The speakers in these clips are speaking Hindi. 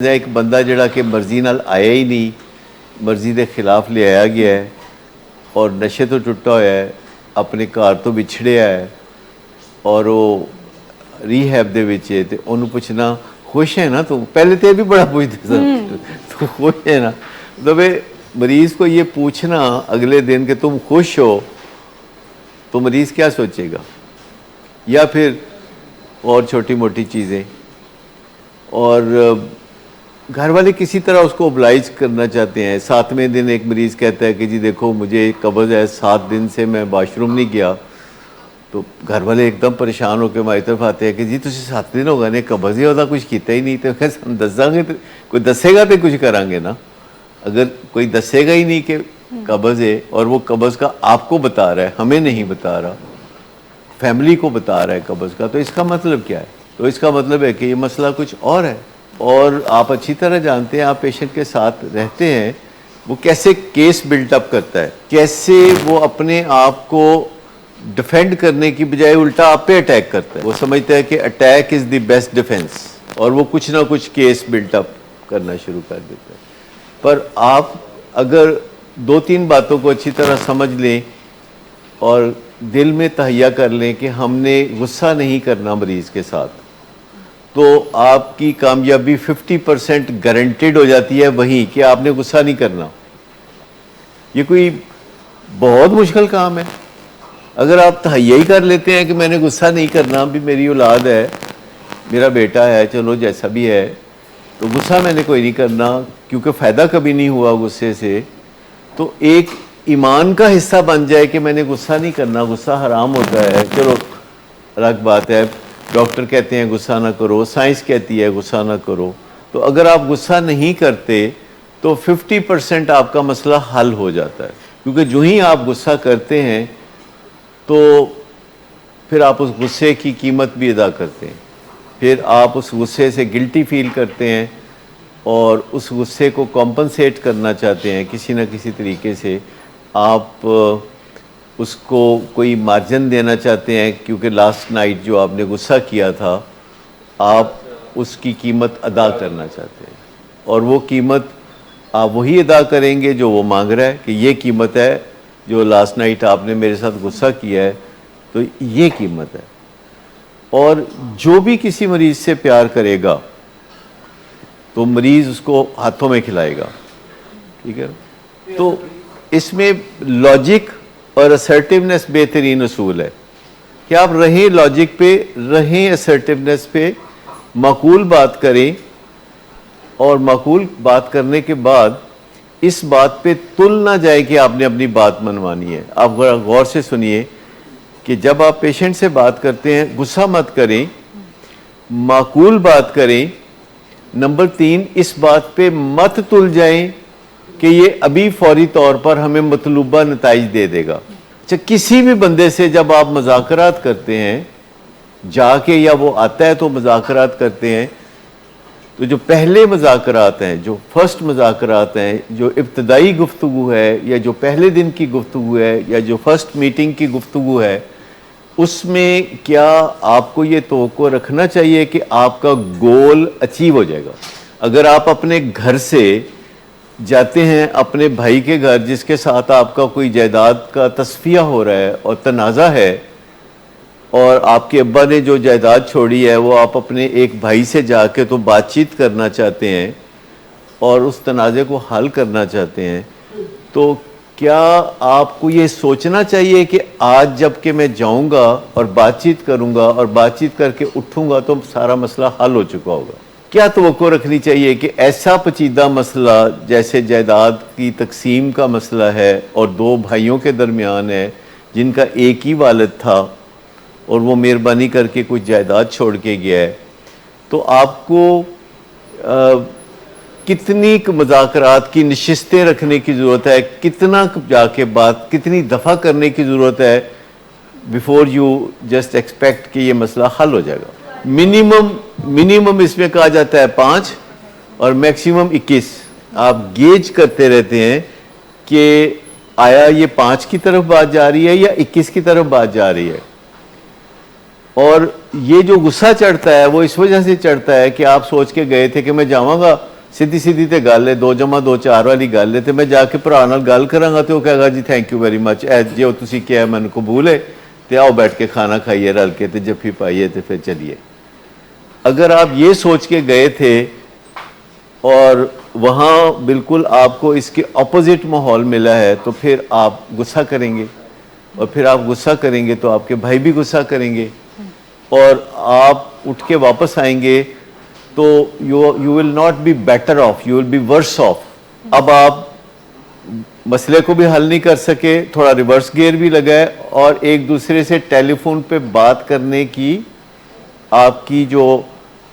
एक बंदा जिहड़ा कि मर्जी नाल आया ही नहीं, मर्जी के खिलाफ ले आया गया है और नशे तो टुटा होया है, अपने घर तो विछड़िया है और वो रीहैब दे विच है। ते उन्होंने पूछना खुश है ना तू? पहले तो ये भी बड़ा पूछते थे तू खुश है ना? मतलब मरीज़ को ये पूछना अगले दिन कि तुम खुश हो, तो मरीज़ क्या सोचेगा? या फिर और छोटी मोटी चीज़ें, और घर वाले किसी तरह उसको ओबलाइज करना चाहते हैं। 7वें दिन एक मरीज़ कहता है कि जी देखो मुझे कब्ज़ है, 7 दिन से मैं वाशरूम नहीं गया। तो घर वाले एकदम परेशान होकर हमारी तरफ आते हैं कि जी तुम 7 दिन हो गए ने कब्ज़ ही होता कुछ किया ही नहीं। तो हम दसांगे तो कोई दसेगा तो कुछ करांगे ना। अगर कोई दसेगा ही नहीं कि कब्ज़ है और वो कब्ज़ का आपको बता रहा है, हमें नहीं बता रहा, फैमिली को बता रहा है कब्ज़ का, तो इसका मतलब क्या है? तो इसका मतलब है कि ये मसला कुछ और है। और आप अच्छी तरह जानते हैं, आप पेशेंट के साथ रहते हैं, वो कैसे केस बिल्टअप करता है, कैसे वो अपने आप को डिफेंड करने की बजाय उल्टा आप पे अटैक करता है। वो समझता है कि attack is the best defence और वो कुछ ना कुछ केस बिल्टअप करना शुरू कर देता है। पर आप अगर 2-3 बातों को अच्छी तरह समझ लें और दिल में तहैया कर लें कि हमने गुस्सा नहीं करना मरीज़ के साथ, तो आपकी कामयाबी 50% गारंटेड हो जाती है वहीं कि आपने गुस्सा नहीं करना। ये कोई बहुत मुश्किल काम है। अगर आप तहैया ही कर लेते हैं कि मैंने गुस्सा नहीं करना, भी मेरी औलाद है, मेरा बेटा है, चलो जैसा भी है, तो गुस्सा मैंने कोई नहीं करना क्योंकि फ़ायदा कभी नहीं हुआ गुस्से से, तो एक ईमान का हिस्सा बन जाए कि मैंने गुस्सा नहीं करना, गुस्सा हराम होता है, चलो अलग बात है। डॉक्टर कहते हैं गुस्सा ना करो, साइंस कहती है गुस्सा ना करो। तो अगर आप गुस्सा नहीं करते तो 50% आपका मसला हल हो जाता है, क्योंकि जो ही आप गुस्सा करते हैं तो फिर आप उस गुस्से की कीमत भी अदा करते हैं, फिर आप उस गुस्से से गिल्टी फील करते हैं और उस गुस्से को कॉम्पनसेट करना चाहते हैं किसी न किसी तरीके से। आप उसको कोई मार्जिन देना चाहते हैं क्योंकि लास्ट नाइट जो आपने गुस्सा किया था, आप उसकी कीमत अदा करना चाहते हैं और वो कीमत आप वही अदा करेंगे जो वो मांग रहा है कि ये कीमत है जो लास्ट नाइट आपने मेरे साथ गुस्सा किया है, तो ये कीमत है। और जो भी किसी मरीज़ से प्यार करेगा तो मरीज़ उसको हाथों में खिलाएगा, ठीक है। तो इसमें लॉजिक और असर्टिवनेस बेहतरीन असूल है कि आप रहें लॉजिक पे, रहें असर्टिवनेस पे, माकूल बात करें और माकूल बात करने के बाद इस बात पे तुल ना जाए कि आपने अपनी बात मनवानी है। आप गौर से सुनिए कि जब आप पेशेंट से बात करते हैं गुस्सा मत करें, माकूल बात करें। नंबर 3, इस बात पे मत तुल जाएं कि ये अभी फौरी तौर पर हमें मतलूबा नताइज दे देगा। अच्छा, किसी भी बंदे से जब आप मज़ाकरात करते हैं जाके, या वो आता है तो मज़ाकरात करते हैं, तो जो पहले मज़ाकरात हैं, जो फर्स्ट मज़ाकरात हैं, जो इब्तदाई गुफ्तगू है या जो पहले दिन की गुफ्तगू है या जो फर्स्ट मीटिंग की गुफ्तगू है, उसमें क्या आपको ये तवक्को रखना चाहिए कि आपका गोल अचीव हो जाएगा। अगर आप अपने घर से जाते हैं अपने भाई के घर जिसके साथ आपका कोई जायदाद का तस्फिया हो रहा है और तनाज़ा है, और आपके अब्बा ने जो जायदाद छोड़ी है वो आप अपने एक भाई से जाके तो बातचीत करना चाहते हैं और उस तनाज़े को हल करना चाहते हैं, तो क्या आपको ये सोचना चाहिए कि आज जब कि मैं जाऊंगा और बातचीत करूंगा और बातचीत करके उठूंगा तो सारा मसला हल हो चुका होगा? क्या तवक्को रखनी चाहिए कि ऐसा पेचीदा मसला जैसे जायदाद की तकसीम का मसला है और 2 भाइयों के दरमियान है जिनका एक ही वालिद था और वो मेहरबानी करके कुछ जायदाद छोड़ के गया है, तो आपको कितनी मज़ाकरात की नशिस्तें रखने की ज़रूरत है, कितना जाके बात कितनी दफ़ा करने की ज़रूरत है बिफोर यू जस्ट एक्सपेक्ट कि ये मसला हल हो जाएगा। मिनिमम इसमें कहा जाता है 5 और मैक्सिमम 21। आप गेज करते रहते हैं कि आया ये 5 की तरफ बात जा रही है या 21 की तरफ बात जा रही है, और ये जो गुस्सा चढ़ता है वो इस वजह से चढ़ता है कि आप सोच के गए थे कि मैं जावांगा, सीधी सीधी ते गल है, 2 + 2 4 वाली गल है, तो मैं जाके भरा नाल गल करांगा तो वो कहेगा जी थैंक यू वेरी मच, जो तुसी किया मैंने कबूल है, तो आओ बैठ के खाना खाइए रल के, तो जफ्फी पाइए, तो फिर चलिए। अगर आप ये सोच के गए थे और वहाँ बिल्कुल आपको इसके ऑपोजिट माहौल मिला है, तो फिर आप गुस्सा करेंगे, और फिर आप गुस्सा करेंगे तो आपके भाई भी गुस्सा करेंगे, और आप उठ के वापस आएंगे तो you will not be better of, you will be verse of. अब आप मसले को भी हल नहीं कर सके, थोड़ा रिवर्स गियर भी लगा है, और एक दूसरे से टेलीफोन पे बात करने की आपकी जो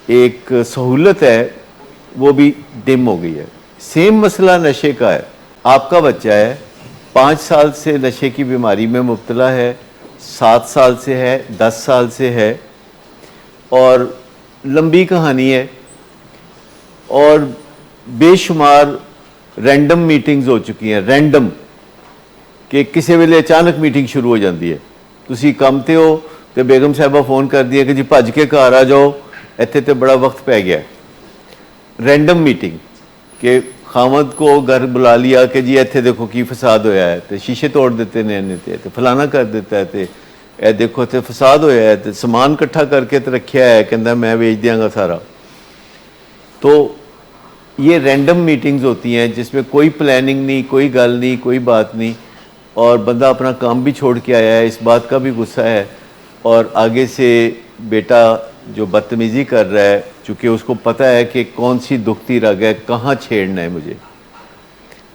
एक सहूलत है वो भी डिम हो गई है। सेम मसला नशे का है। आपका बच्चा है 5 साल से नशे की बीमारी में मुब्तला है, 7 साल से है, 10 साल से है, और लंबी कहानी है, और बेशुमार रैंडम मीटिंग्स हो चुकी हैं, रैंडम कि किसी वेले अचानक मीटिंग शुरू हो जाती है, तुसी काम ते हो तो बेगम साहबा फोन कर दिया कि जी भज के घर आ जाओ, इत्थे तो बड़ा वक्त पै गया। रैंडम मीटिंग कि खामद को घर बुला लिया कि जी इत्थे देखो की फसाद होया है, तो शीशे तोड़ देते ने इन्हें, तो फलाना कर देता है, तो यह देखो इत्थे फसाद होया है, तो समान इकट्ठा करके तो रखा है, कहता मैं बेच दियांगा सारा। तो ये रैंडम मीटिंग्स होती हैं जिसमें कोई प्लानिंग नहीं, कोई गल नहीं, कोई बात नहीं, और बंदा अपना काम भी छोड़ के आया है, इस बात का भी गुस्सा है, और आगे से बेटा जो बदतमीज़ी कर रहा है, चूँकि उसको पता है कि कौन सी दुखती रग है, कहाँ छेड़ना है मुझे,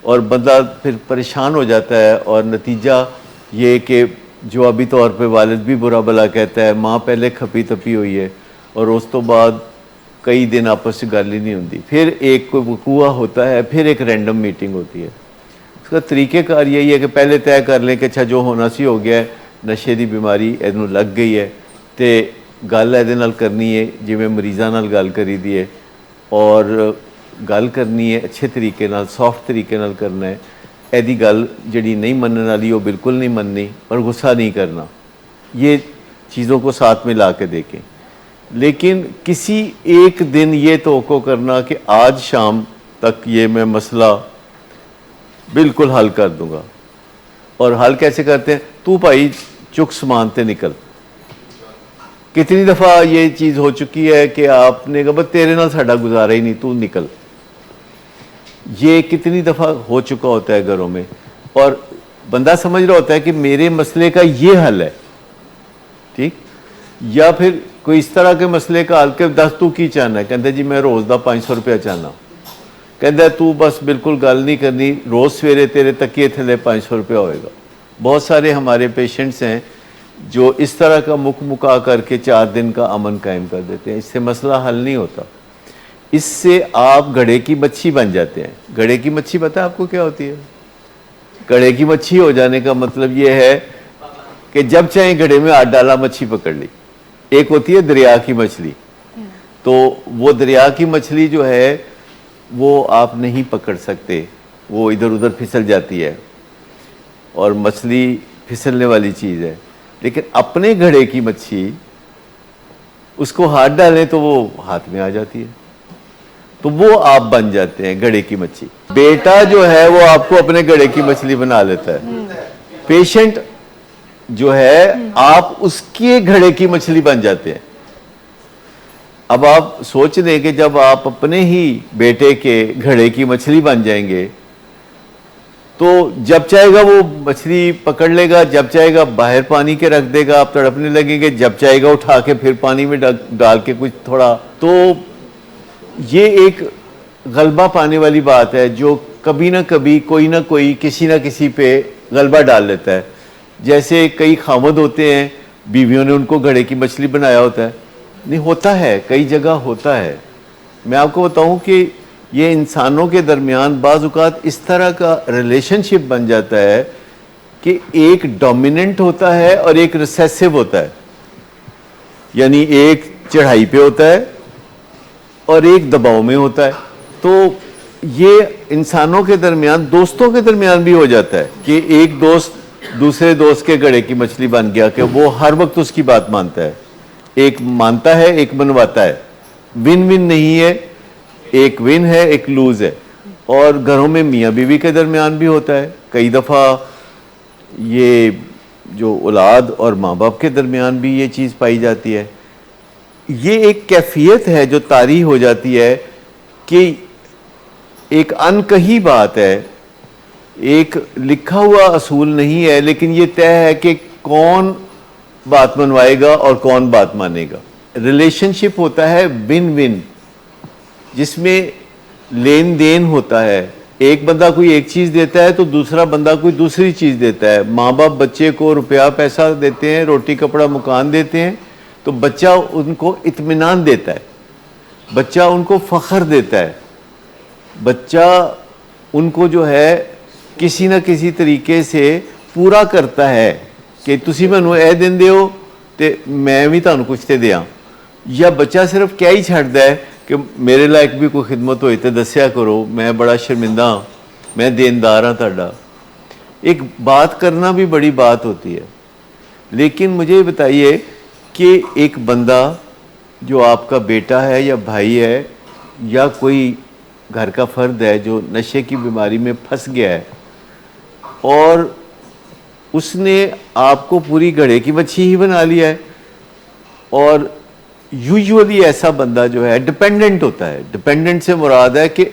और बंदा फिर परेशान हो जाता है, और नतीजा ये कि जो अभी तौर पे वालिद भी बुरा भला कहता है, माँ पहले खपी तपी हुई है, और उस तो बाद कई दिन आपस में गल ही नहीं होती, फिर एक कोई वकूआ होता है, फिर एक रैंडम मीटिंग होती है। उसका तरीक़ेकार यही है कि पहले तय कर लें कि अच्छा जो होना सी हो गया है, नशे की बीमारी इनू लग गई है, तो गल इहदे नाल करनी है जिवें मरीज़ां नाल गल करी दी है, और गल करनी है अच्छे तरीके नाल, सॉफ्ट तरीके नाल करना है। यदि गल जिहड़ी नहीं मनने वाली वो बिल्कुल नहीं मननी, और गुस्सा नहीं करना, ये चीज़ों को साथ में ला के देखें। लेकिन किसी एक दिन ये तवक्को करना कि आज शाम तक ये मैं मसला बिल्कुल हल कर दूंगा, और हल कैसे करते हैं, तू भाई चुक समानते निकल। कितनी दफ़ा ये चीज़ हो चुकी है कि आपने कहा तेरे नाल साडा गुजारा ही नहीं, तू निकल। ये कितनी दफ़ा हो चुका होता है घरों में, और बंदा समझ रहा होता है कि मेरे मसले का ये हल है, ठीक, या फिर कोई इस तरह के मसले का हल के दस तू की चाहना है, कहते जी मैं रोज़ का 500 रुपया चाहना, कहता तू बस बिल्कुल गल नहीं करनी, रोज़ सवेरे तेरे तकिए थले 500 रुपया होएगा। बहुत सारे हमारे पेशेंट्स हैं जो इस तरह का मुख मुका करके 4 दिन का अमन कायम कर देते हैं, इससे मसला हल नहीं होता। इससे आप घड़े की मच्छी बन जाते हैं। घड़े की मच्छी पता है आपको क्या होती है? घड़े की मच्छी हो जाने का मतलब ये है कि जब चाहे घड़े में हाथ डाला मच्छी पकड़ ली। एक होती है दरिया की मछली, तो वो दरिया की मछली जो है वो आप नहीं पकड़ सकते, वो इधर उधर फिसल जाती है, और मछली फिसलने वाली चीज़ है। लेकिन अपने घड़े की मच्छी उसको हाथ डालें तो वो हाथ में आ जाती है, तो वो आप बन जाते हैं घड़े की मच्छी। बेटा जो है वो आपको अपने घड़े की मछली बना लेता है, पेशेंट जो है आप उसके घड़े की मछली बन जाते हैं। अब आप सोच दें कि जब आप अपने ही बेटे के घड़े की मछली बन जाएंगे तो जब चाहेगा वो मछली पकड़ लेगा, जब चाहेगा बाहर पानी के रख देगा, आप तड़पने लगेंगे, जब चाहेगा उठा के फिर पानी में डाल के कुछ थोड़ा। तो ये एक गलबा पाने वाली बात है जो कभी ना कभी कोई ना कोई किसी ना किसी पे गलबा डाल लेता है। जैसे कई खामद होते हैं, बीवियों ने उनको घड़े की मछली बनाया होता है, नहीं होता है, कई जगह होता है। मैं आपको बताऊं कि ये इंसानों के दरमियान बाज़ औक़ात इस तरह का रिलेशनशिप बन जाता है कि एक डोमिनेंट होता है और एक रिसेसिव होता है, यानी एक चढ़ाई पे होता है और एक दबाव में होता है। तो ये इंसानों के दरमियान, दोस्तों के दरमियान भी हो जाता है कि एक दोस्त दूसरे दोस्त के घड़े की मछली बन गया कि वो हर वक्त उसकी बात मानता है, एक मानता है, एक मनवाता है। विन विन नहीं है, एक विन है, एक लूज है। और घरों में मियाँ बीवी के दरमियान भी होता है। कई दफ़ा ये जो औलाद और माँ बाप के दरमियान भी ये चीज़ पाई जाती है। ये एक कैफियत है जो तारी हो जाती है कि एक अनकही बात है, एक लिखा हुआ असूल नहीं है, लेकिन ये तय है कि कौन बात मनवाएगा और कौन बात मानेगा। रिलेशनशिप होता है विन विन, जिसमें लेन देन होता है। एक बंदा कोई एक चीज़ देता है तो दूसरा बंदा कोई दूसरी चीज़ देता है। माँ बाप बच्चे को रुपया पैसा देते हैं, रोटी कपड़ा मकान देते हैं, तो बच्चा उनको इत्मीनान देता है, बच्चा उनको फ़ख्र देता है, बच्चा उनको जो है किसी न किसी तरीके से पूरा करता है कि तुसी मैनू ए देंदे हो ते मैं भी तुहानू कुछ ते दियां। या बच्चा सिर्फ क्या ही छड्डदा है कि मेरे लायक भी कोई खिदमत होई ते दस्या करो, मैं बड़ा शर्मिंदा हाँ, मैं देनदार हाँ तुहाडा। एक बात करना भी बड़ी बात होती है। लेकिन मुझे बताइए कि एक बंदा जो आपका बेटा है या भाई है या कोई घर का फ़र्द है जो नशे की बीमारी में फंस गया है और उसने आपको पूरी घड़े की मच्छी ही बना लिया है, और यूजुअली ऐसा बंदा जो है डिपेंडेंट होता है। डिपेंडेंट से मुराद है कि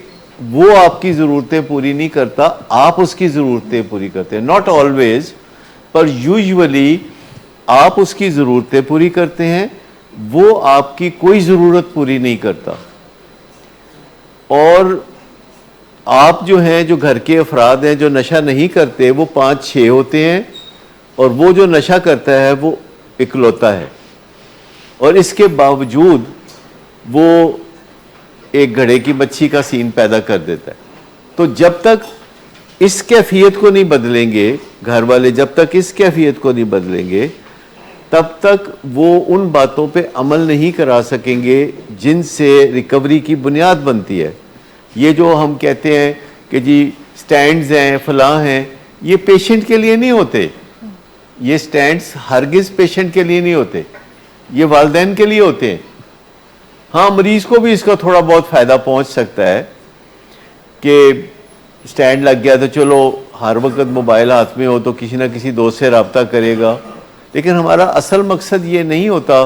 वो आपकी ज़रूरतें पूरी नहीं करता, आप उसकी ज़रूरतें पूरी करते हैं। नॉट ऑलवेज, पर यूजुअली आप उसकी ज़रूरतें पूरी करते हैं, वो आपकी कोई ज़रूरत पूरी नहीं करता। और आप जो हैं, जो घर के अफराद हैं जो नशा नहीं करते, वो 5-6 होते हैं, और वो जो नशा करता है वो इकलौता है। और इसके बावजूद वो एक घड़े की मच्छी का सीन पैदा कर देता है। तो जब तक इस कैफियत को नहीं बदलेंगे घर वाले, जब तक इस कैफियत को नहीं बदलेंगे, तब तक वो उन बातों पे अमल नहीं करा सकेंगे जिनसे रिकवरी की बुनियाद बनती है। ये जो हम कहते हैं कि जी स्टैंड्स हैं, फलां हैं, ये पेशेंट के लिए नहीं होते। ये स्टैंड्स हरगिज़ पेशेंट के लिए नहीं होते, ये वालिदैन के लिए होते हैं। हाँ, मरीज़ को भी इसका थोड़ा बहुत फ़ायदा पहुंच सकता है कि स्टैंड लग गया तो चलो हर वक्त मोबाइल हाथ में हो तो किसी ना किसी दोस्त से रब्ता करेगा। लेकिन हमारा असल मकसद ये नहीं होता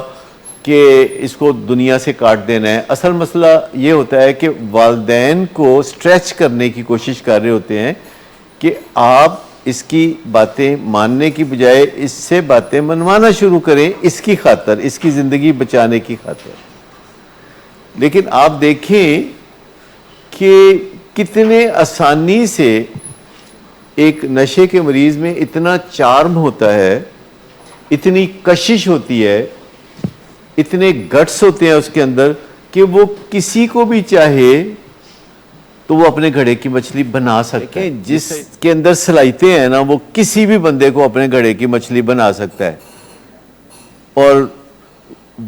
कि इसको दुनिया से काट देना है। असल मसला ये होता है कि वालिदैन को स्ट्रेच करने की कोशिश कर रहे होते हैं कि आप इसकी बातें मानने की बजाय इससे बातें मनवाना शुरू करें, इसकी खातर, इसकी ज़िंदगी बचाने की खातर। लेकिन आप देखें कि कितने आसानी से एक नशे के मरीज़ में इतना चार्म होता है, इतनी कशिश होती है, इतने गट्स होते हैं उसके अंदर कि वो किसी को भी चाहे तो वो अपने घड़े की मछली बना सकते हैं। जिसके अंदर सलाहियतें हैं ना, वो किसी भी बंदे को अपने घड़े की मछली बना सकता है, और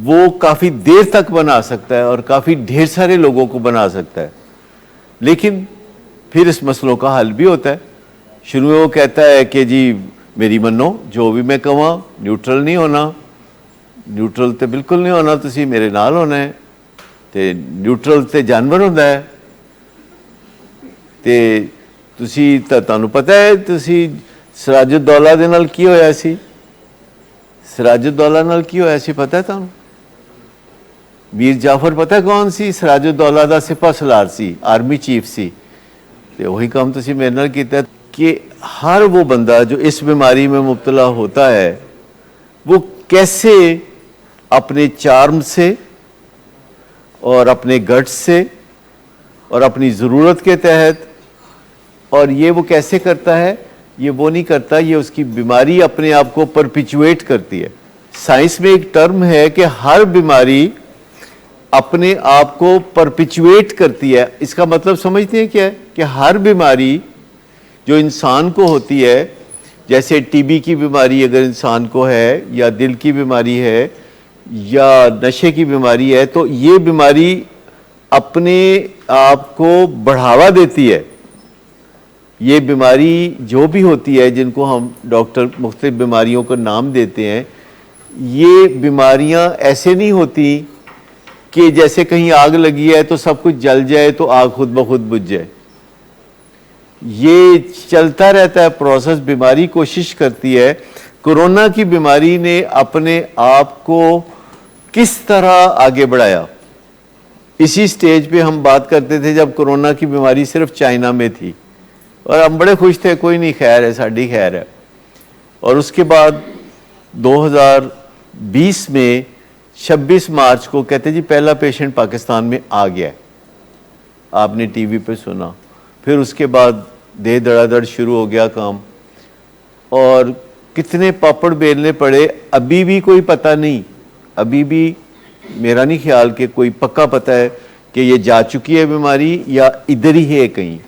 वो काफ़ी देर तक बना सकता है और काफ़ी ढेर सारे लोगों को बना सकता है। लेकिन फिर इस मसलों का हल भी होता है। शुरू में वो कहता है कि जी मेरी मनो, जो भी मैं कहां, न्यूट्रल नहीं होना, न्यूट्रल तो बिल्कुल नहीं होना, तुसी मेरे नाल होना है। तो न्यूट्रल तो जानवर होता है, तो तुसी तुहानू पता है तुसी सिराजुद्दौला दे नाल की होया सी, सिराजुद्दौला नाल की होया सी पता है तुहानू? मीर जाफर पता है कौन सी? सिराजुद्दौला दा सिपा सलार सी, आर्मी चीफ सी। तो वही काम तुसी मेरे नाल कीता कि हर वो बंदा जो इस बीमारी में मुब्तला होता है वो कैसे अपने चार्म से और अपने गट्स से और अपनी ज़रूरत के तहत, और ये वो कैसे करता है, ये वो नहीं करता, ये उसकी बीमारी अपने आप को परपिचुएट करती है। साइंस में एक टर्म है कि हर बीमारी अपने आप को परपिचुएट करती है। इसका मतलब समझते हैं क्या है? कि हर बीमारी जो इंसान को होती है, जैसे टीबी की बीमारी अगर इंसान को है, या दिल की बीमारी है, या नशे की बीमारी है, तो ये बीमारी अपने आप को बढ़ावा देती है। ये बीमारी जो भी होती है, जिनको हम डॉक्टर मुख्तलिफ बीमारियों का नाम देते हैं, ये बीमारियां ऐसे नहीं होती कि जैसे कहीं आग लगी है तो सब कुछ जल जाए तो आग खुद ब खुद बुझ जाए। ये चलता रहता है प्रोसेस। बीमारी कोशिश करती है। कोरोना की बीमारी ने अपने आप को किस तरह आगे बढ़ाया, इसी स्टेज पे हम बात करते थे जब कोरोना की बीमारी सिर्फ चाइना में थी और हम बड़े खुश थे, कोई नहीं, खैर है, साड़ी खैर है। और उसके बाद 2020 में 26 मार्च को कहते जी पहला पेशेंट पाकिस्तान में आ गया है। आपने टीवी पे सुना। फिर उसके बाद दे धड़ाधड़ शुरू हो गया काम और कितने पापड़ बेलने पड़े, अभी भी कोई पता नहीं, अभी भी मेरा नहीं ख्याल कि कोई पक्का पता है कि ये जा चुकी है बीमारी या इधर ही है कहीं।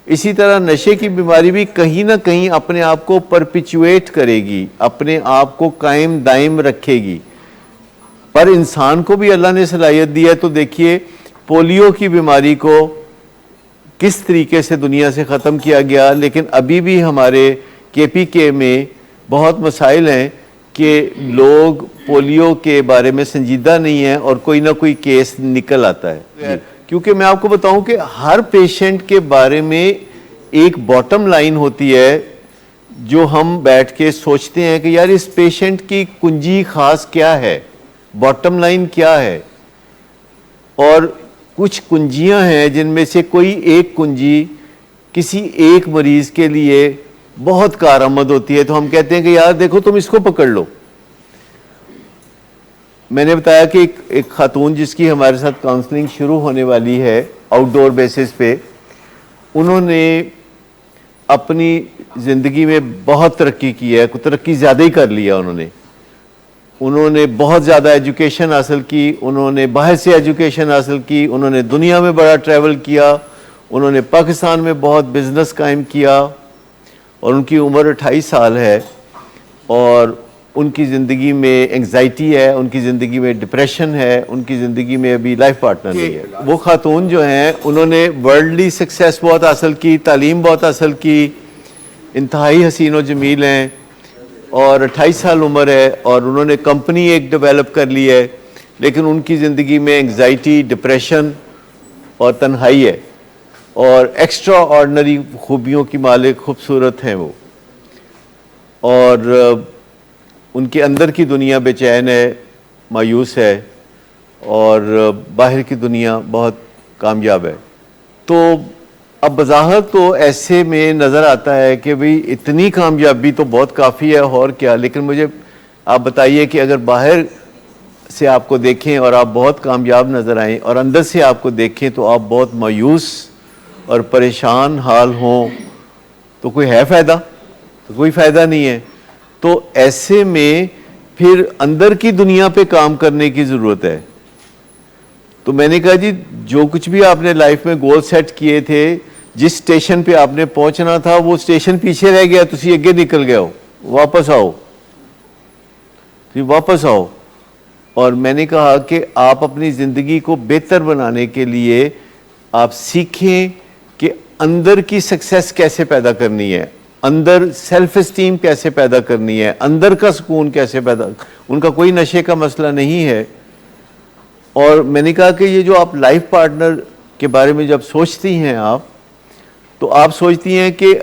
इसी तरह नशे की बीमारी भी कहीं ना कहीं अपने आप को परपिचुएट करेगी, अपने आप को कायम दायम रखेगी। पर इंसान को भी अल्लाह ने सलाहियत दी है। तो देखिए पोलियो की बीमारी को किस तरीके से दुनिया से ख़त्म किया गया, लेकिन अभी भी हमारे KPK में बहुत मसाइल हैं कि लोग पोलियो के बारे में संजीदा नहीं है और कोई ना कोई केस निकल आता है। क्योंकि मैं आपको बताऊं कि हर पेशेंट के बारे में एक बॉटम लाइन होती है जो हम बैठ के सोचते हैं कि यार इस पेशेंट की कुंजी खास क्या है, बॉटम लाइन क्या है। और कुछ कुंजियां हैं जिनमें से कोई एक कुंजी किसी एक मरीज के लिए बहुत कारआमद होती है, तो हम कहते हैं कि यार देखो तुम इसको पकड़ लो। मैंने बताया कि एक खातून जिसकी हमारे साथ काउंसलिंग शुरू होने वाली है आउटडोर बेसिस पे, उन्होंने अपनी ज़िंदगी में बहुत तरक्की की है, कुछ तरक्की ज़्यादा ही कर लिया उन्होंने बहुत ज़्यादा एजुकेशन हासिल की, उन्होंने बाहर से एजुकेशन हासिल की, उन्होंने दुनिया में बड़ा ट्रैवल किया, उन्होंने पाकिस्तान में बहुत बिज़नेस कायम किया और उनकी उम्र 28 साल है और उनकी ज़िंदगी में एंग्जाइटी है, उनकी ज़िंदगी में डिप्रेशन है, उनकी ज़िंदगी में अभी लाइफ पार्टनर नहीं है। वो खातून जो हैं उन्होंने वर्ल्डली सक्सेस बहुत हासिल की, तालीम बहुत हासिल की, इंतहाई हसीन व जमील हैं और 28 साल उम्र है और उन्होंने कंपनी एक डेवलप कर ली है, लेकिन उनकी ज़िंदगी में एंग्जाइटी, डिप्रेशन और तन्हाई है और एक्स्ट्रा ऑर्डनरी खूबियों की मालिक खूबसूरत हैं वो। और उनके अंदर की दुनिया बेचैन है, मायूस है और बाहर की दुनिया बहुत कामयाब है। तो अब बज़ाहिर तो ऐसे में नज़र आता है कि भाई इतनी कामयाबी तो बहुत काफ़ी है और क्या, लेकिन मुझे आप बताइए कि अगर बाहर से आपको देखें और आप बहुत कामयाब नज़र आएँ और अंदर से आपको देखें तो आप बहुत मायूस और परेशान हाल हों तो कोई है फ़ायदा? तो कोई फ़ायदा नहीं है। तो ऐसे में फिर अंदर की दुनिया पे काम करने की ज़रूरत है। तो मैंने कहा जी जो कुछ भी आपने लाइफ में गोल सेट किए थे, जिस स्टेशन पे आपने पहुंचना था वो स्टेशन पीछे रह गया, तुसी अगे निकल गए हो, वापस आओ, वापस आओ। और मैंने कहा कि आप अपनी ज़िंदगी को बेहतर बनाने के लिए आप सीखें कि अंदर की सक्सेस कैसे पैदा करनी है, अंदर सेल्फ इस्टीम कैसे पैदा करनी है, अंदर का सुकून कैसे पैदा। उनका कोई नशे का मसला नहीं है। और मैंने कहा कि ये जो आप लाइफ पार्टनर के बारे में जब सोचती हैं आप, तो आप सोचती हैं कि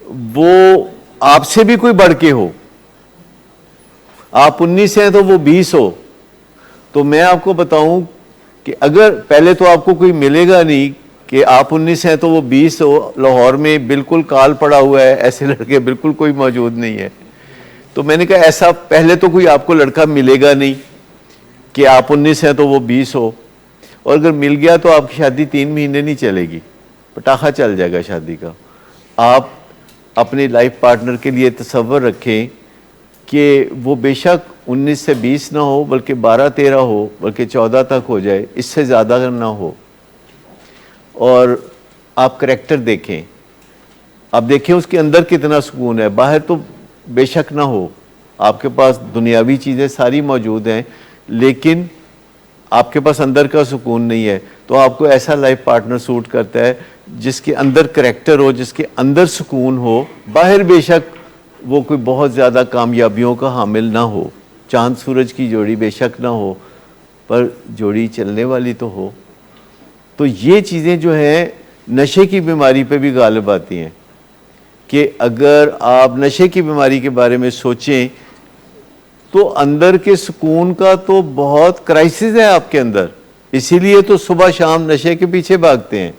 वो आपसे भी कोई बढ़ के हो, आप 19 हैं तो वो 20 हो। तो मैं आपको बताऊं कि अगर पहले तो आपको कोई मिलेगा नहीं कि आप 19 हैं तो वो 20 हो, लाहौर में बिल्कुल काल पड़ा हुआ है, ऐसे लड़के बिल्कुल कोई मौजूद नहीं है। तो मैंने कहा ऐसा पहले तो कोई आपको लड़का मिलेगा नहीं कि आप 19 हैं तो वो 20 हो, और अगर मिल गया तो आपकी शादी 3 महीने नहीं चलेगी, पटाखा चल जाएगा शादी का। आप अपने लाइफ पार्टनर के लिए तसव्वुर रखें कि वो बेशक 19 से 20 ना हो, बल्कि 12-13 हो, बल्कि 14 तक हो जाए, इससे ज़्यादा ना हो। और आप करैक्टर देखें, आप देखें उसके अंदर कितना सुकून है। बाहर तो बेशक ना हो, आपके पास दुनियावी चीज़ें सारी मौजूद हैं, लेकिन आपके पास अंदर का सुकून नहीं है। तो आपको ऐसा लाइफ पार्टनर सूट करता है जिसके अंदर करैक्टर हो, जिसके अंदर सुकून हो। बाहर बेशक वो कोई बहुत ज़्यादा कामयाबियों का हामिल ना हो, चांद सूरज की जोड़ी बेशक ना हो, पर जोड़ी चलने वाली तो हो। तो ये चीज़ें जो हैं नशे की बीमारी पे भी गालिब आती हैं कि अगर आप नशे की बीमारी के बारे में सोचें तो अंदर के सुकून का तो बहुत क्राइसिस है आपके अंदर, इसीलिए तो सुबह शाम नशे के पीछे भागते हैं।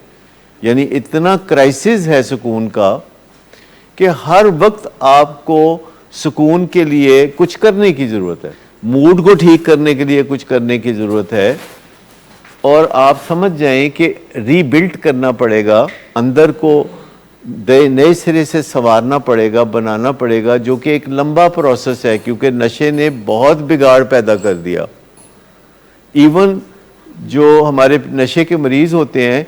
यानी इतना क्राइसिस है सुकून का कि हर वक्त आपको सुकून के लिए कुछ करने की ज़रूरत है, मूड को ठीक करने के लिए कुछ करने की ज़रूरत है, और आप समझ जाएं कि रीबिल्ड करना पड़ेगा, अंदर को नए सिरे से संवारना पड़ेगा, बनाना पड़ेगा, जो कि एक लंबा प्रोसेस है, क्योंकि नशे ने बहुत बिगाड़ पैदा कर दिया। इवन जो हमारे नशे के मरीज़ होते हैं,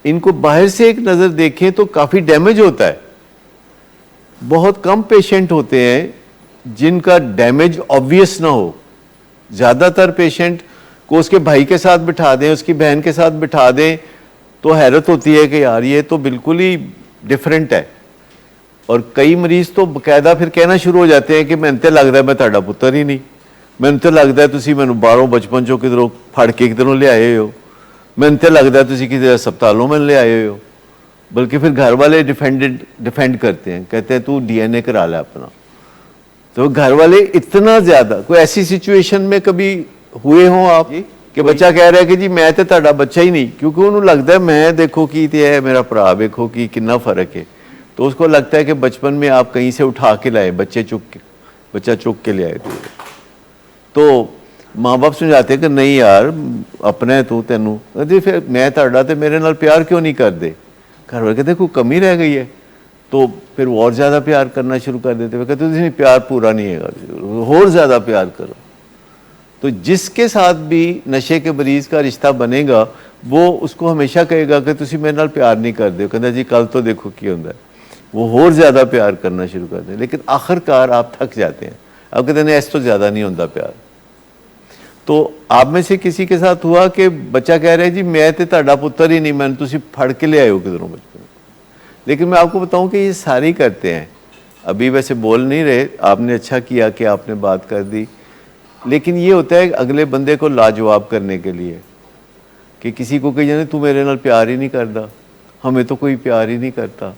इनको बाहर से एक नज़र देखें तो काफ़ी डैमेज होता है। बहुत कम पेशेंट होते हैं जिनका डैमेज ऑब्वियस ना हो। ज़्यादातर पेशेंट को उसके भाई के साथ बिठा दें, उसकी बहन के साथ बिठा दें तो हैरत होती है कि यार ये तो बिल्कुल ही डिफरेंट है। और कई मरीज़ तो बाकायदा फिर कहना शुरू हो जाते हैं कि मैंने तो लगता है मैं तुहाडा पुत्तर ही नहीं, मैंने तो लगता है तुसी मैनू बाहरों बचपन चों किधरों फड़ के किधरों ले आए हो, मैंने तो लगता है तुसी किसी अस्पतालों में ले आए हो। बल्कि फिर घर वाले डिफेंड करते हैं, कहते हैं तू DNA करा ले अपना। तो घर वाले इतना ज़्यादा, कोई ऐसी सिचुएशन में कभी हुए हों आप कि बच्चा कह रहा है कि जी मैं तो तुहाडा बच्चा ही नहीं, क्योंकि उन्होंने लगता है मैं देखो की ते है मेरा भरा, देखो कि कितना फ़र्क है। तो उसको लगता है कि बचपन में आप कहीं से उठा के लाए, बच्चा चुक के ले आए। तो माँ बाप समझाते हैं कि नहीं यार अपना है तू, तेनू जी फिर मैं तुहाडा ते मेरे नाल प्यार क्यों नहीं करते। घर वाले कहते कोई कमी रह गई है, तो फिर वो और ज़्यादा प्यार करना शुरू कर देते। वे कहते नहीं प्यार पूरा नहीं है, और ज़्यादा प्यार करो। तो जिसके साथ भी नशे के मरीज़ का रिश्ता बनेगा वो उसको हमेशा कहेगा कि तुसी मेरे नाल प्यार नहीं करते। कहता जी कल तो देखो की होंदा है, वो और ज़्यादा प्यार करना शुरू कर दें। लेकिन आखिरकार आप थक जाते हैं, आप कहते हैं इस तो ज़्यादा नहीं होता प्यार। तो आप में से किसी के साथ हुआ कि बच्चा कह रहा है जी मैं तो तुहाडा पुत्तर ही नहीं, मैंने तुसी फड़ के ले आए हो किधरों बचपन। लेकिन मैं आपको बताऊं कि ये सारे करते हैं। अभी वैसे बोल नहीं रहे, आपने अच्छा किया कि आपने बात कर दी, लेकिन ये होता है अगले बंदे को लाजवाब करने के लिए कि किसी को कही जाने तू मेरे नाल प्यार ही नहीं करता, हमें तो कोई प्यार ही नहीं करता।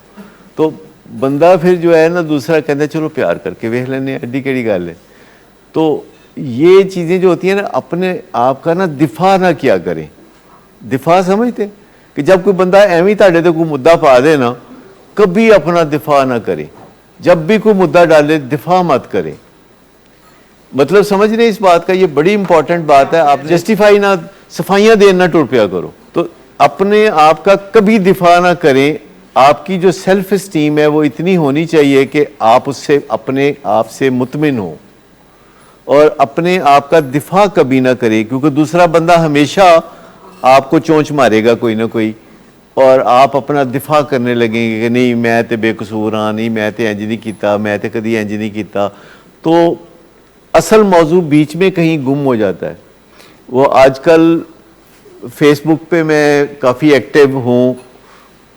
तो बंदा फिर जो है ना दूसरा कहता है चलो प्यार करके वेख लेने, एडी केड़ी गल है। तो ये चीज़ें जो होती हैं ना, अपने आप का ना दिफा ना किया करें। दिफा समझते कि जब कोई बंदा एवं ताड़े तो कोई मुद्दा पा दे ना, कभी अपना दिफा ना करें। जब भी कोई मुद्दा डाले दिफा मत करें। मतलब समझ रहे इस बात का, ये बड़ी इंपॉर्टेंट बात है। आप जस्टिफाई ना, सफाइयाँ देना टुर पिया करो। तो अपने आप का कभी दिफा ना करें। आपकी जो सेल्फ इस्टीम है वो इतनी होनी चाहिए कि आप उससे अपने आप से मुतमिन हो, और अपने आप का दिफा कभी ना करे, क्योंकि दूसरा बंदा हमेशा आपको चोंच मारेगा कोई ना कोई, और आप अपना दिफा करने लगेंगे कि नहीं मैं तो बेकसूर हाँ, नहीं मैं तो इंज नहीं किया, मैं तो कभी इंज नहीं किया। तो असल मौजू बीच में कहीं गुम हो जाता है। वो आजकल फेसबुक पे मैं काफ़ी एक्टिव हूँ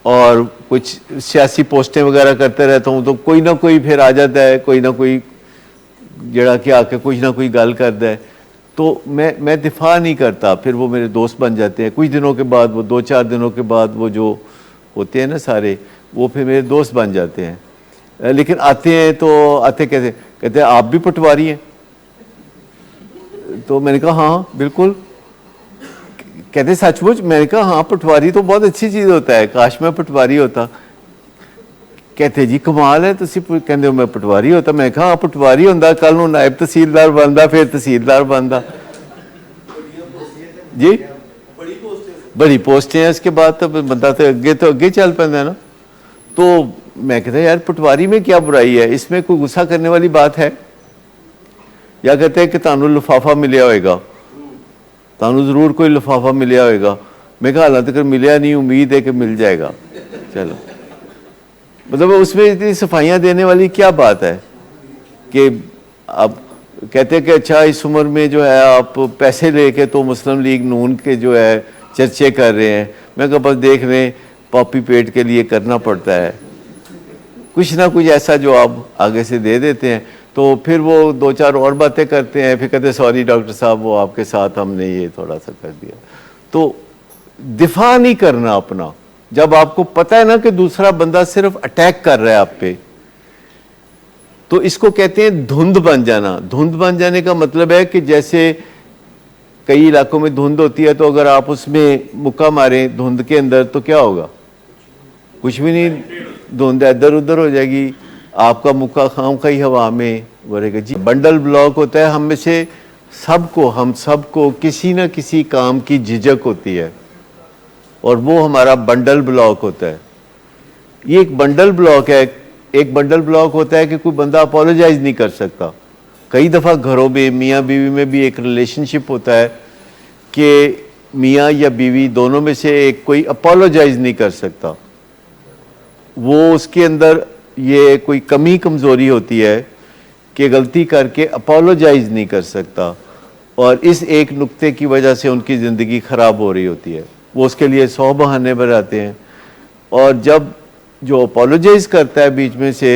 और कुछ सियासी पोस्टें वगैरह करते रहता हूँ, तो कोई ना कोई फिर आ जाता है, कोई ना कोई जड़ा कि आके कुछ ना कोई गल करता है। तो मैं दिफा नहीं करता, फिर वो मेरे दोस्त बन जाते हैं। कुछ दिनों के बाद, वो 2-4 दिनों के बाद वो जो होते हैं ना सारे, वो फिर मेरे दोस्त बन जाते हैं। लेकिन आते हैं तो आते कहते हैं आप भी पटवारी हैं। तो मैंने कहा हाँ बिल्कुल। कहते सचमुच? मैंने कहा हाँ पटवारी तो बहुत अच्छी चीज़ होता है, काश मैं पटवारी होता। कहते जी कमाल है, कहते हो मैं पटवारी होता। मैं कहा हाँ पटवारी होंदा, कल नूं नायब तहसीलदार बनता, फिर तहसीलदार बनता। जी बड़ी पोस्टें हैं, इसके बाद तो बंदा तो अगे चल पैंदा है ना। तो मैं कहता यार पटवारी में क्या बुराई है, इसमें कोई गुस्सा करने वाली बात है? या कहते हैं कि तानू लिफाफा मिलिया होएगा, तानू जरूर कोई लिफाफा मिलिया होएगा। मैं कहा हालांकि तक मिलिया नहीं, उम्मीद है कि मिल जाएगा। चलो, मतलब उसमें इतनी सफाइयाँ देने वाली क्या बात है कि अब कहते हैं कि अच्छा इस उम्र में जो है आप पैसे लेके तो मुस्लिम लीग नून के जो है चर्चे कर रहे हैं। मैं कहा बस देख रहे हैं, पॉपी पेट के लिए करना पड़ता है। कुछ ना कुछ ऐसा जो आप आगे से दे देते हैं, तो फिर वो दो चार और बातें करते हैं, फिर कहते हैं सॉरी डॉक्टर साहब वो आपके साथ हमने ये थोड़ा सा कर दिया। तो दिफा नहीं करना अपना, जब आपको पता है ना कि दूसरा बंदा सिर्फ अटैक कर रहा है आप पे, तो इसको कहते हैं धुंध बन जाना। धुंध बन जाने का मतलब है कि जैसे कई इलाकों में धुंध होती है, तो अगर आप उसमें मुक्का मारें धुंध के अंदर तो क्या होगा? कुछ भी नहीं, धुंध इधर उधर हो जाएगी, आपका मुक्का खाम खाई हवा में बढ़ेगा जी। बंडल ब्लॉक होता है, हम में से सबको, हम सबको किसी न किसी काम की झिझक होती है, और वो हमारा बंडल ब्लॉक होता है। ये एक बंडल ब्लॉक है। एक बंडल ब्लॉक होता है कि कोई बंदा अपोलोजाइज नहीं कर सकता। कई दफ़ा घरों में मियाँ बीवी में भी एक रिलेशनशिप होता है कि मियाँ या बीवी दोनों में से एक कोई अपोलोजाइज नहीं कर सकता, वो उसके अंदर ये कोई कमी कमज़ोरी होती है कि गलती करके अपोलोजाइज नहीं कर सकता, और इस एक नुक्ते की वजह से उनकी ज़िंदगी ख़राब हो रही होती है। वो उसके लिए 100 बहाने बनाते हैं, और जब जो अपोलोजाइज करता है बीच में से,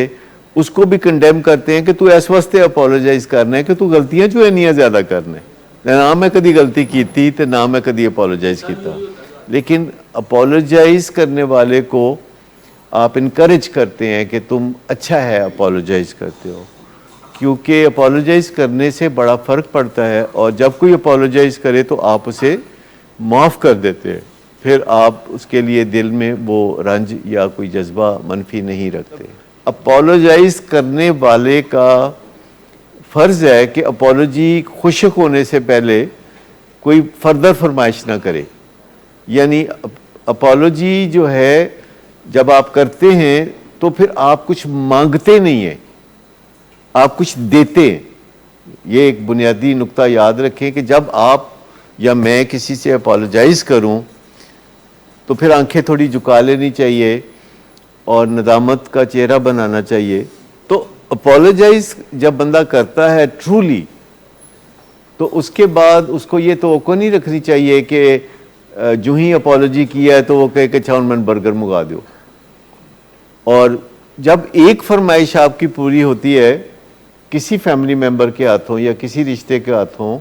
उसको भी कंडेम करते हैं कि तू इस वास्ते अपोलोजाइज करना है कि तू गलतियां जो है नहीं ज़्यादा करने, ना मैं कभी गलती की थी तो ना मैं कभी अपोलोजाइज किया। लेकिन अपोलोजाइज करने वाले को आप इनकरेज करते हैं कि तुम अच्छा है अपोलोजाइज करते हो, क्योंकि अपोलोजाइज करने से बड़ा फ़र्क पड़ता है। और जब कोई अपोलोजाइज करे तो आप उसे माफ़ कर देते हैं, फिर आप उसके लिए दिल में वो रंज या कोई जज्बा मनफी नहीं रखते। अपोलोजाइज करने वाले का फ़र्ज़ है कि अपोलॉजी खुशक होने से पहले कोई फर्दर फरमाइश ना करे। यानी अपोलॉजी जो है जब आप करते हैं तो फिर आप कुछ मांगते नहीं हैं, आप कुछ देते हैं। ये एक बुनियादी नुक्ता याद रखें कि जब आप या मैं किसी से अपोलोजाइज करूं तो फिर आंखें थोड़ी झुका लेनी चाहिए और नदामत का चेहरा बनाना चाहिए। तो अपोलोजाइज जब बंदा करता है ट्रूली, तो उसके बाद उसको ये तवक्को नहीं रखनी चाहिए कि जो ही अपोलॉजी किया है तो वो कहे कि अच्छा मन बर्गर मंगा दो। और जब एक फरमाइश आपकी पूरी होती है किसी फैमिली मेम्बर के हाथों या किसी रिश्ते के हाथों,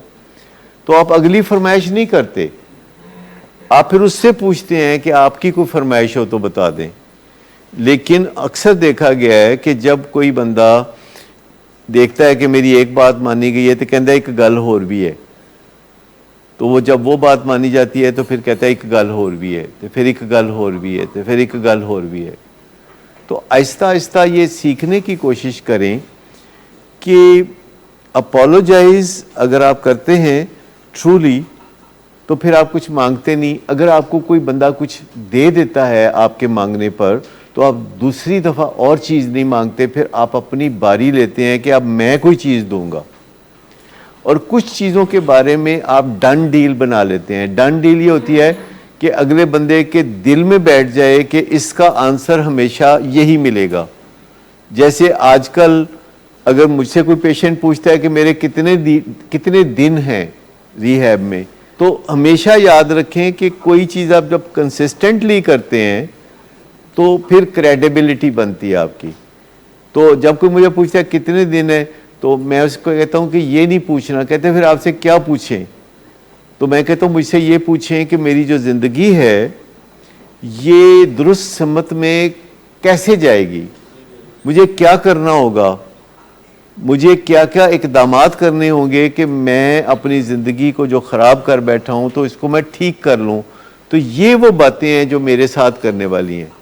तो आप अगली फरमाइश नहीं करते, आप फिर उससे पूछते हैं कि आपकी कोई फरमाइश हो तो बता दें। लेकिन अक्सर देखा गया है कि जब कोई बंदा देखता है कि मेरी एक बात मानी गई है तो कहता है एक गल होर भी है, तो वो जब वो बात मानी जाती है तो फिर कहता है एक गल होर भी है, तो फिर एक गल होर भी है, तो फिर एक गल होर भी है। तो आहिस्ता आहिस्ता ये सीखने की कोशिश करें कि अपोलोजाइज अगर आप करते हैं ट्रूली तो फिर आप कुछ मांगते नहीं। अगर आपको कोई बंदा कुछ दे देता है आपके मांगने पर तो आप दूसरी दफ़ा और चीज़ नहीं मांगते, फिर आप अपनी बारी लेते हैं कि अब मैं कोई चीज़ दूंगा। और कुछ चीज़ों के बारे में आप डन डील बना लेते हैं। डन डील ये होती है कि अगले बंदे के दिल में बैठ जाए कि इसका आंसर हमेशा यही मिलेगा। जैसे आजकल अगर मुझसे कोई पेशेंट पूछता है कि मेरे कितने दिन हैं रिहैब में, तो हमेशा याद रखें कि कोई चीज़ आप जब कंसिस्टेंटली करते हैं तो फिर क्रेडिबिलिटी बनती है आपकी। तो जब कोई मुझे पूछता है कितने दिन है तो मैं उसको कहता हूँ कि ये नहीं पूछना। कहते हैं फिर आपसे क्या पूछें? तो मैं कहता हूँ मुझसे ये पूछें कि मेरी जो ज़िंदगी है ये दुरुस्त सम्मत में कैसे जाएगी, मुझे क्या करना होगा, मुझे क्या क्या इक़दामात करने होंगे कि मैं अपनी ज़िंदगी को जो ख़राब कर बैठा हूँ तो इसको मैं ठीक कर लूँ। तो ये वो बातें हैं जो मेरे साथ करने वाली हैं।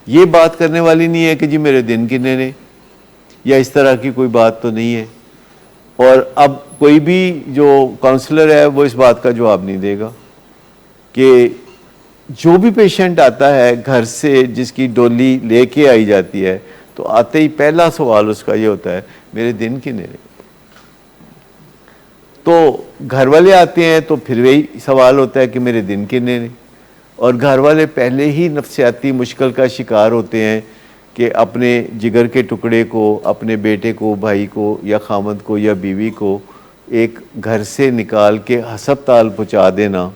ये बात करने वाली नहीं है कि जी मेरे दिन कितने ने, या इस तरह की कोई बात तो नहीं है। और अब कोई भी जो काउंसलर है वो इस बात का जवाब नहीं देगा कि जो भी पेशेंट आता है घर से जिसकी डोली लेके आई जाती है तो आते ही पहला सवाल उसका ये होता है मेरे दिन कितने ने। तो घर वाले आते हैं तो फिर वही सवाल होता है कि मेरे दिन कितने ने। और घर वाले पहले ही नफ्सियाती मुश्किल का शिकार होते हैं कि अपने जिगर के टुकड़े को, अपने बेटे को, भाई को या खामद को या बीवी को एक घर से निकाल के हस्पताल पहुंचा देना,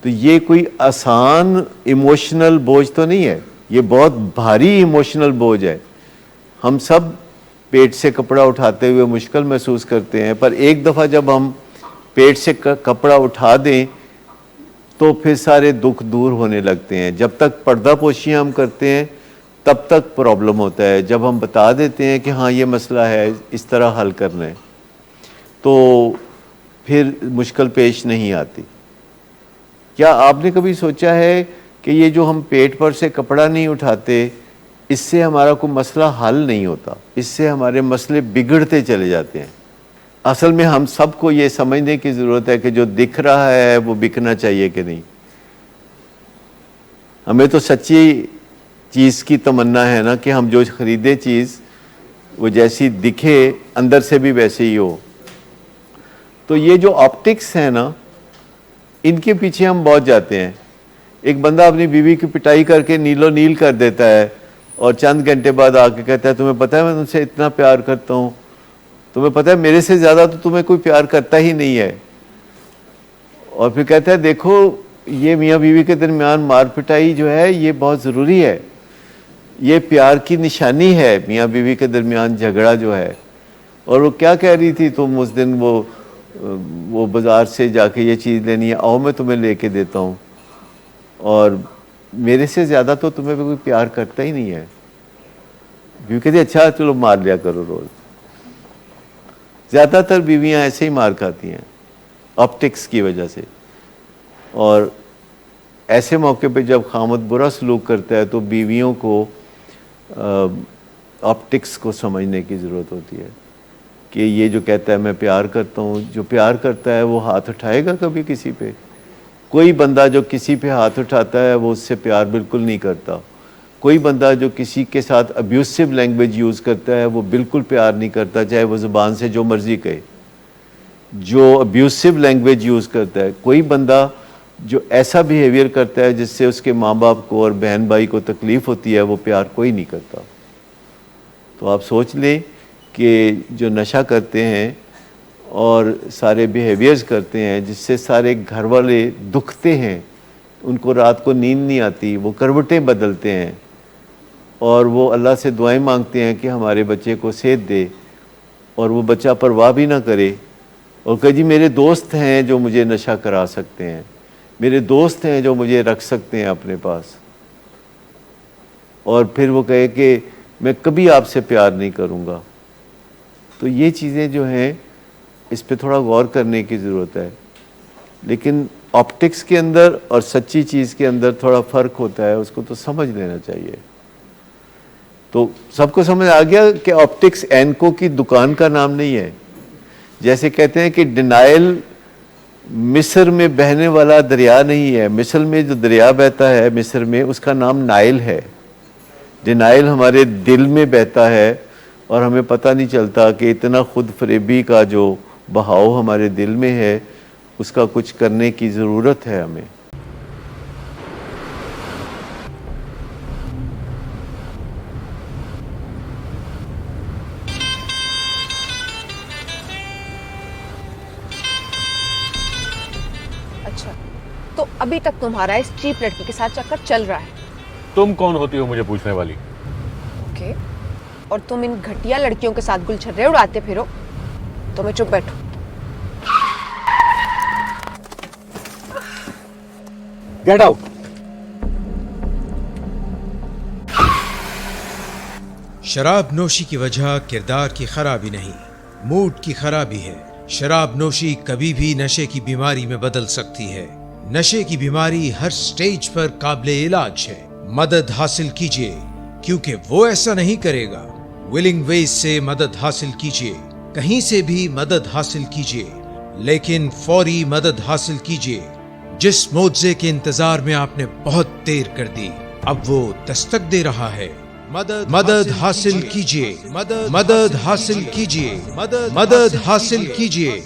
तो ये कोई आसान इमोशनल बोझ तो नहीं है। ये बहुत भारी इमोशनल बोझ है। हम सब पेट से कपड़ा उठाते हुए मुश्किल महसूस करते हैं, पर एक दफ़ा जब हम पेट से कपड़ा उठा दें तो फिर सारे दुख दूर होने लगते हैं। जब तक पर्दा पोशियाँ हम करते हैं तब तक प्रॉब्लम होता है। जब हम बता देते हैं कि हाँ ये मसला है, इस तरह हल करना है, तो फिर मुश्किल पेश नहीं आती। क्या आपने कभी सोचा है कि ये जो हम पेट पर से कपड़ा नहीं उठाते, इससे हमारा कोई मसला हल नहीं होता, इससे हमारे मसले बिगड़ते चले जाते हैं। असल में हम सबको ये समझने की ज़रूरत है कि जो दिख रहा है वो बिकना चाहिए कि नहीं। हमें तो सच्ची चीज़ की तमन्ना है ना कि हम जो ख़रीदे चीज़ वो जैसी दिखे अंदर से भी वैसे ही हो। तो ये जो ऑप्टिक्स है ना, इनके पीछे हम बहुत जाते हैं। एक बंदा अपनी बीवी की पिटाई करके नीलो नील कर देता है और चंद घंटे बाद आके कहता है तुम्हें पता है मैं तुमसे इतना प्यार करता हूँ, तुम्हें पता है मेरे से ज़्यादा तो तुम्हें कोई प्यार करता ही नहीं है। और फिर कहता है देखो ये मियाँ बीवी के दरमियान मार पिटाई जो है ये बहुत ज़रूरी है, ये प्यार की निशानी है मियाँ बीवी के दरमियान झगड़ा जो है। और वो क्या कह रही थी तुम उस दिन, वो बाज़ार से जाके ये चीज़ लेनी है, आओ मैं तुम्हें लेके देता हूँ, और मेरे से ज़्यादा तो तुम्हें कोई प्यार करता ही नहीं है। बीवी कहती अच्छा चलो मार लिया करो रोज़। ज़्यादातर बीवियाँ ऐसे ही मार खाती हैं ऑप्टिक्स की वजह से। और ऐसे मौके पे जब खामद बुरा सलूक करता है तो बीवियों को ऑप्टिक्स को समझने की ज़रूरत होती है कि ये जो कहता है मैं प्यार करता हूँ, जो प्यार करता है वो हाथ उठाएगा कभी किसी पे? कोई बंदा जो किसी पे हाथ उठाता है वो उससे प्यार बिल्कुल नहीं करता। कोई बंदा जो किसी के साथ अब्यूसिव लैंग्वेज यूज़ करता है वो बिल्कुल प्यार नहीं करता, चाहे वो ज़ुबान से जो मर्ज़ी कहे। जो अब्यूसिव लैंग्वेज यूज़ करता है, कोई बंदा जो ऐसा बिहेवियर करता है जिससे उसके माँ बाप को और बहन भाई को तकलीफ़ होती है, वो प्यार कोई नहीं करता। तो आप सोच लें कि जो नशा करते हैं और सारे बिहेवियर्स करते हैं जिससे सारे घर वाले दुखते हैं, उनको रात को नींद नहीं आती, वो करवटें बदलते हैं और वो अल्लाह से दुआएं मांगते हैं कि हमारे बच्चे को सेहत दे, और वो बच्चा परवाह भी ना करे और कहे जी मेरे दोस्त हैं जो मुझे नशा करा सकते हैं, मेरे दोस्त हैं जो मुझे रख सकते हैं अपने पास, और फिर वो कहे कि मैं कभी आपसे प्यार नहीं करूँगा। तो ये चीज़ें जो हैं इस पे थोड़ा गौर करने की ज़रूरत है। लेकिन ऑप्टिक्स के अंदर और सच्ची चीज़ के अंदर थोड़ा फ़र्क होता है, उसको तो समझ लेना चाहिए। तो सबको समझ आ गया कि ऑप्टिक्स एनको की दुकान का नाम नहीं है। जैसे कहते हैं कि डिनाइल मिस्र में बहने वाला दरिया नहीं है। मिस्र में जो दरिया बहता है मिस्र में, उसका नाम नाइल है। डिनाइल हमारे दिल में बहता है और हमें पता नहीं चलता कि इतना खुद फरेबी का जो बहाव हमारे दिल में है, उसका कुछ करने की ज़रूरत है हमें। अच्छा, तो अभी तक तुम्हारा इस चीप लड़की के साथ चक्कर चल रहा है? तुम कौन होती हो मुझे पूछने वाली? ओके, और तुम इन घटिया लड़कियों के साथ गुलछर्रे उड़ाते फिरो तो मैं चुप बैठूं? Get out. शराब नोशी की वजह किरदार की खराबी नहीं, मूड की खराबी है। शराब नोशी कभी भी नशे की बीमारी में बदल सकती है। नशे की बीमारी हर स्टेज पर काबिले इलाज है। मदद हासिल कीजिए, क्योंकि वो ऐसा नहीं करेगा। विलिंग वेज से मदद हासिल कीजिए, कहीं से भी मदद हासिल कीजिए, लेकिन फौरी मदद हासिल कीजिए। जिस मुआवजे के इंतजार में आपने बहुत देर कर दी, अब वो दस्तक दे रहा है। मदद हासिल कीजिए, मदद हासिल कीजिए, मदद हासिल कीजिए।